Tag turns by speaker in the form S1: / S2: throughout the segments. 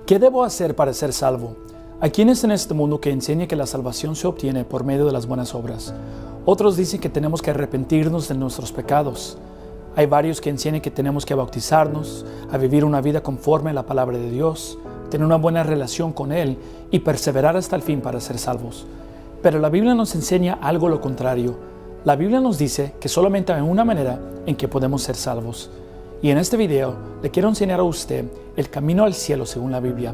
S1: ¿Qué debo hacer para ser salvo? Hay quienes en este mundo que enseñan que la salvación se obtiene por medio de las buenas obras. Otros dicen que tenemos que arrepentirnos de nuestros pecados. Hay varios que enseñan que tenemos que bautizarnos, a vivir una vida conforme a la palabra de Dios, tener una buena relación con Él y perseverar hasta el fin para ser salvos. Pero la Biblia nos enseña algo lo contrario. La Biblia nos dice que solamente hay una manera en que podemos ser salvos. Y en este video le quiero enseñar a usted el camino al cielo según la Biblia.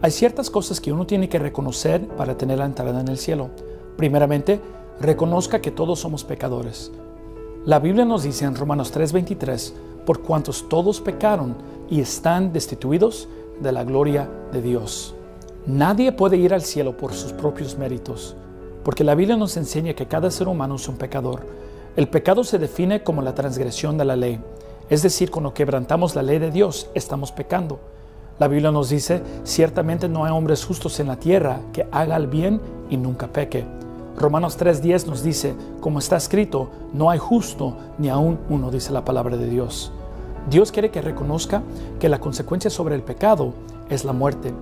S1: Hay ciertas cosas que uno tiene que reconocer para tener la entrada en el cielo. Primeramente, reconozca que todos somos pecadores. La Biblia nos dice en Romanos 3:23, por cuantos todos pecaron y están destituidos de la gloria de Dios. Nadie puede ir al cielo por sus propios méritos, porque la Biblia nos enseña que cada ser humano es un pecador. El pecado se define como la transgresión de la ley, es decir, cuando quebrantamos la ley de Dios, estamos pecando. La Biblia nos dice, ciertamente no hay hombres justos en la tierra que haga el bien y nunca peque. Romanos 3:10 nos dice, como está escrito, no hay justo ni aún uno, dice la palabra de Dios. Dios quiere que reconozca que la consecuencia sobre el pecado es la muerte.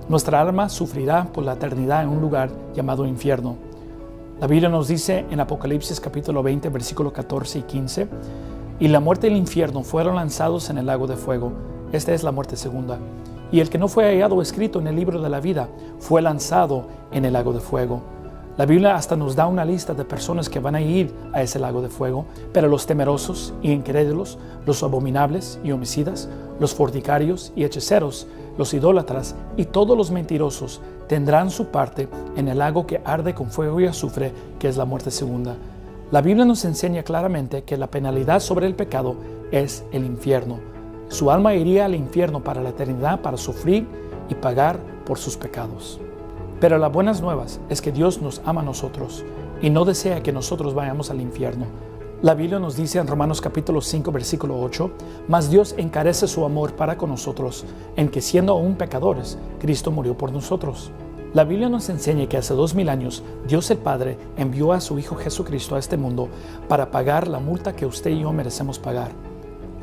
S1: Nuestra alma sufrirá por la eternidad en un lugar llamado infierno. La Biblia nos dice en Apocalipsis capítulo 20, versículo 14 y 15, y la muerte y el infierno fueron lanzados en el lago de fuego. Esta es la muerte segunda. Y el que no fue hallado escrito en el libro de la vida fue lanzado en el lago de fuego. La Biblia hasta nos da una lista de personas que van a ir a ese lago de fuego, pero los temerosos y incrédulos, los abominables y homicidas, los fornicarios y hechiceros, los idólatras y todos los mentirosos tendrán su parte en el lago que arde con fuego y azufre, que es la muerte segunda. La Biblia nos enseña claramente que la penalidad sobre el pecado es el infierno. Su alma iría al infierno para la eternidad para sufrir y pagar por sus pecados. Pero las buenas nuevas es que Dios nos ama a nosotros y no desea que nosotros vayamos al infierno. La Biblia nos dice en Romanos capítulo 5, versículo 8, mas Dios encarece su amor para con nosotros, en que siendo aún pecadores, Cristo murió por nosotros. La Biblia nos enseña que hace 2000 años Dios el Padre envió a su Hijo Jesucristo a este mundo para pagar la multa que usted y yo merecemos pagar.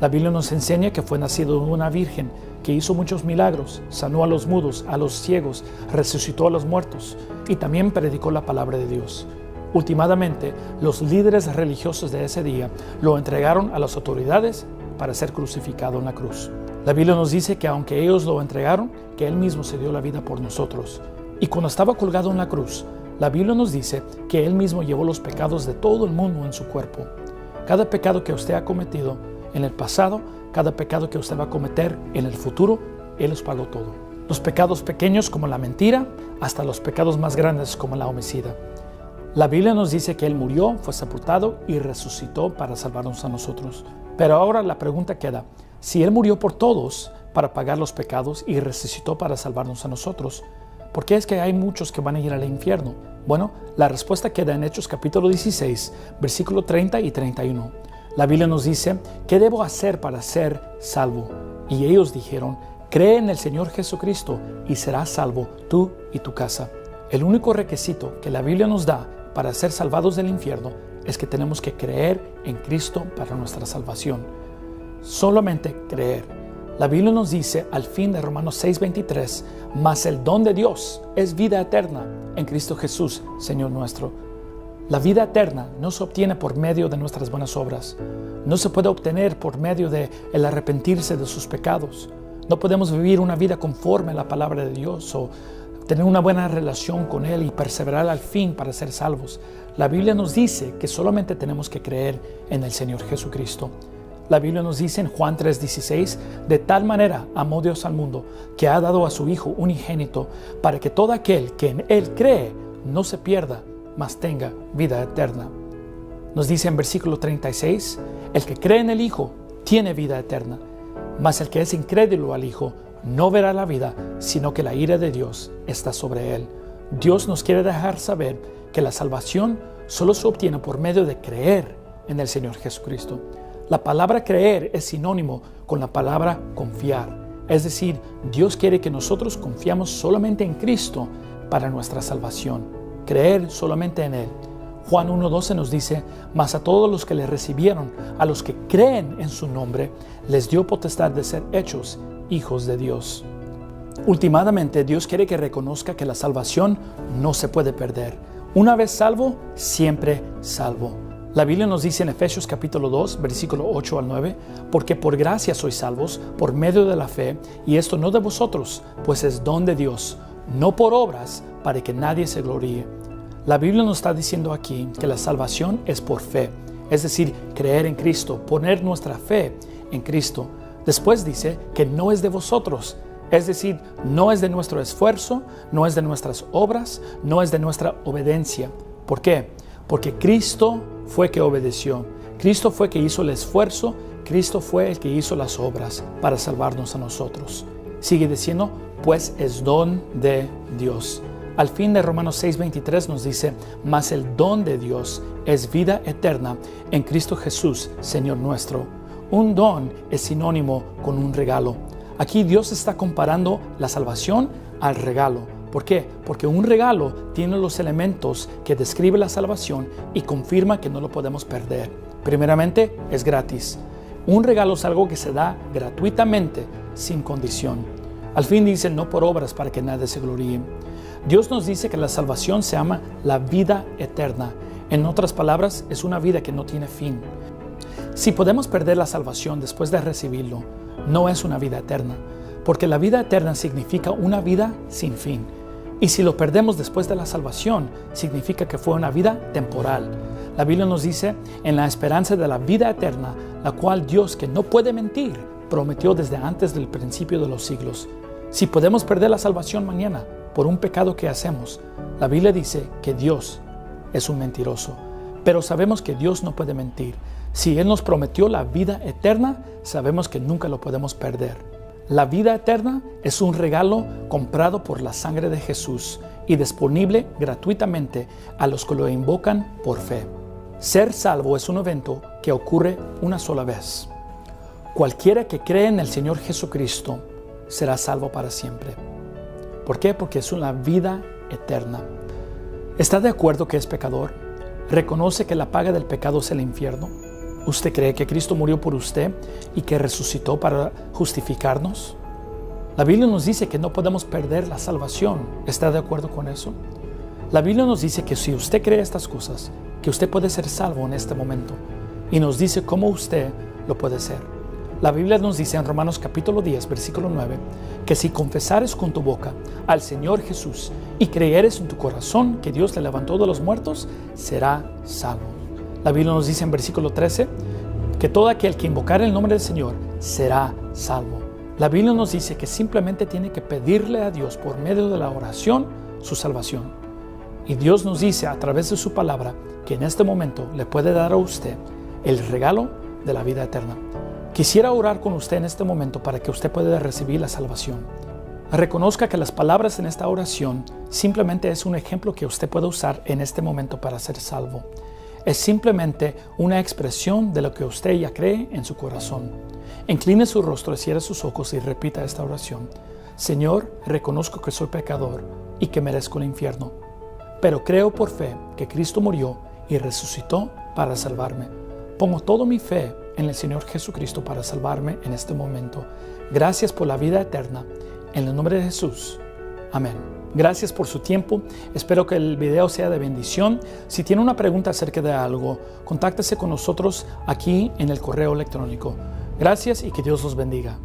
S1: La Biblia nos enseña que fue nacido de una virgen que hizo muchos milagros, sanó a los mudos, a los ciegos, resucitó a los muertos y también predicó la palabra de Dios. Últimamente, los líderes religiosos de ese día lo entregaron a las autoridades para ser crucificado en la cruz. La Biblia nos dice que aunque ellos lo entregaron, que Él mismo se dio la vida por nosotros. Y cuando estaba colgado en la cruz, la Biblia nos dice que Él mismo llevó los pecados de todo el mundo en su cuerpo. Cada pecado que usted ha cometido en el pasado, cada pecado que usted va a cometer en el futuro, Él los pagó todo. Los pecados pequeños como la mentira, hasta los pecados más grandes como la homicida. La Biblia nos dice que Él murió, fue sepultado y resucitó para salvarnos a nosotros. Pero ahora la pregunta queda, si Él murió por todos para pagar los pecados y resucitó para salvarnos a nosotros, ¿por qué es que hay muchos que van a ir al infierno? Bueno, la respuesta queda en Hechos capítulo 16, versículo 30 y 31. La Biblia nos dice, ¿qué debo hacer para ser salvo? Y ellos dijeron, cree en el Señor Jesucristo y serás salvo tú y tu casa. El único requisito que la Biblia nos da para ser salvados del infierno es que tenemos que creer en Cristo para nuestra salvación. Solamente creer. La Biblia nos dice al fin de Romanos 6:23, mas el don de Dios es vida eterna en Cristo Jesús, Señor nuestro. La vida eterna no se obtiene por medio de nuestras buenas obras. No se puede obtener por medio de el arrepentirse de sus pecados. No podemos vivir una vida conforme a la palabra de Dios o tener una buena relación con Él y perseverar al fin para ser salvos. La Biblia nos dice que solamente tenemos que creer en el Señor Jesucristo. La Biblia nos dice en Juan 3:16, de tal manera amó Dios al mundo que ha dado a su Hijo unigénito para que todo aquel que en Él cree no se pierda, mas tenga vida eterna. Nos dice en versículo 36, el que cree en el Hijo tiene vida eterna, mas el que es incrédulo al Hijo no verá la vida, sino que la ira de Dios está sobre él. Dios nos quiere dejar saber que la salvación solo se obtiene por medio de creer en el Señor Jesucristo. La palabra creer es sinónimo con la palabra confiar. Es decir, Dios quiere que nosotros confiamos solamente en Cristo para nuestra salvación. Creer solamente en Él. Juan 1:12 nos dice, mas a todos los que le recibieron, a los que creen en su nombre, les dio potestad de ser hechos hijos de Dios. Últimamente, Dios quiere que reconozca que la salvación no se puede perder. Una vez salvo, siempre salvo. La Biblia nos dice en Efesios capítulo 2, versículo 8 al 9, porque por gracia sois salvos, por medio de la fe, y esto no de vosotros, pues es don de Dios, no por obras, para que nadie se gloríe. La Biblia nos está diciendo aquí que la salvación es por fe, es decir, creer en Cristo, poner nuestra fe en Cristo. Después dice que no es de vosotros, es decir, no es de nuestro esfuerzo, no es de nuestras obras, no es de nuestra obediencia. ¿Por qué? Porque Cristo fue que obedeció, Cristo fue que hizo el esfuerzo, Cristo fue el que hizo las obras para salvarnos a nosotros. Sigue diciendo, pues es don de Dios. Al fin de Romanos 6:23 nos dice, mas el don de Dios es vida eterna en Cristo Jesús, Señor nuestro. Un don es sinónimo con un regalo. Aquí Dios está comparando la salvación al regalo. ¿Por qué? Porque un regalo tiene los elementos que describe la salvación y confirma que no lo podemos perder. Primeramente, es gratis. Un regalo es algo que se da gratuitamente, sin condición. Al fin dice, no por obras para que nadie se gloríe. Dios nos dice que la salvación se llama la vida eterna. En otras palabras, es una vida que no tiene fin. Si podemos perder la salvación después de recibirlo, no es una vida eterna, porque la vida eterna significa una vida sin fin. Y si lo perdemos después de la salvación, significa que fue una vida temporal. La Biblia nos dice, en la esperanza de la vida eterna, la cual Dios, que no puede mentir, prometió desde antes del principio de los siglos. Si podemos perder la salvación mañana por un pecado que hacemos, la Biblia dice que Dios es un mentiroso. Pero sabemos que Dios no puede mentir. Si Él nos prometió la vida eterna, sabemos que nunca lo podemos perder. La vida eterna es un regalo comprado por la sangre de Jesús y disponible gratuitamente a los que lo invocan por fe. Ser salvo es un evento que ocurre una sola vez. Cualquiera que cree en el Señor Jesucristo será salvo para siempre. ¿Por qué? Porque es una vida eterna. ¿Está de acuerdo que es pecador? ¿Reconoce que la paga del pecado es el infierno? ¿Usted cree que Cristo murió por usted y que resucitó para justificarnos? La Biblia nos dice que no podemos perder la salvación. ¿Está de acuerdo con eso? La Biblia nos dice que si usted cree estas cosas, que usted puede ser salvo en este momento. Y nos dice cómo usted lo puede ser. La Biblia nos dice en Romanos capítulo 10, versículo 9, que si confesares con tu boca al Señor Jesús y creyeres en tu corazón que Dios le levantó de los muertos, será salvo. La Biblia nos dice en versículo 13 que todo aquel que invocare el nombre del Señor será salvo. La Biblia nos dice que simplemente tiene que pedirle a Dios por medio de la oración su salvación. Y Dios nos dice a través de su palabra que en este momento le puede dar a usted el regalo de la vida eterna. Quisiera orar con usted en este momento para que usted pueda recibir la salvación. Reconozca que las palabras en esta oración simplemente es un ejemplo que usted puede usar en este momento para ser salvo. Es simplemente una expresión de lo que usted ya cree en su corazón. Incline su rostro, cierre sus ojos y repita esta oración. Señor, reconozco que soy pecador y que merezco el infierno, pero creo por fe que Cristo murió y resucitó para salvarme. Pongo toda mi fe en el Señor Jesucristo para salvarme en este momento. Gracias por la vida eterna. En el nombre de Jesús. Amén. Gracias por su tiempo. Espero que el video sea de bendición. Si tiene una pregunta acerca de algo, contáctese con nosotros aquí en el correo electrónico. Gracias y que Dios los bendiga.